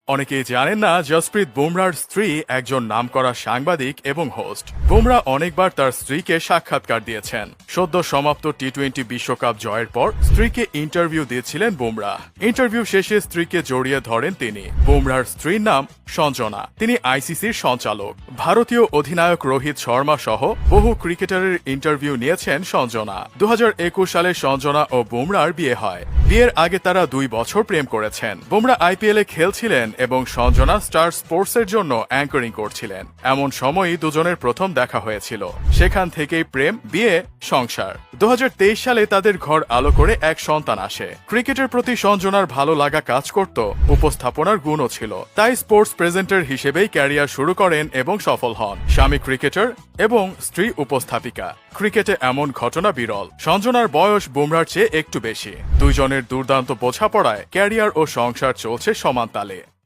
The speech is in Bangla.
অনেকেই জানেন না জসপ্রীত বুমরার স্ত্রী একজন নামকরা সাংবাদিক এবং হোস্ট। বুমরা অনেকবার তার স্ত্রীকে সাক্ষাৎকার দিয়েছেন। সদ্য সমাপ্ত টি-20 বিশ্বকাপ জয়ের পর স্ত্রীকে ইন্টারভিউ দিয়েছিলেন বুমরা। ইন্টারভিউ শেষে স্ত্রীকে জড়িয়ে ধরেন তিনি। বুমরার স্ত্রীর নাম সঞ্জনা। তিনি আইসিসির সঞ্চালক। ভারতীয় অধিনায়ক রোহিত শর্মা সহ বহু ক্রিকেটারের ইন্টারভিউ নিয়েছেন সঞ্জনা। 2021 সালে সঞ্জনা ও বুমরার বিয়ে হয়। বিয়ের আগে তারা 2 বছর প্রেম করেছেন। বুমরা আইপিএলে খেলছিলেন এবং সঞ্জনা স্টার স্পোর্টসের জন্য অ্যাঙ্করিং করছিলেন। এমন সময়ই দুজনের প্রথম দেখা হয়েছিল। সেখান থেকেই প্রেম, বিয়ে, সংসার। 2023 সালে তাদের ঘর আলো করে এক সন্তান আসে। ক্রিকেটের প্রতি সঞ্জনার ভালো লাগা কাজ করত, উপস্থাপনার গুণও ছিল। তাই স্পোর্টস প্রেজেন্টার হিসেবেই ক্যারিয়ার শুরু করেন এবং সফল হন। স্বামী ক্রিকেটার এবং স্ত্রী উপস্থাপিকা। ক্রিকেটে এমন ঘটনা বিরল। সঞ্জনার বয়স বুমরার চেয়ে একটু বেশি। দুইজনের দুর্দান্ত বোঝাপড়ায় ক্যারিয়ার ও সংসার চলছে সমান তালে।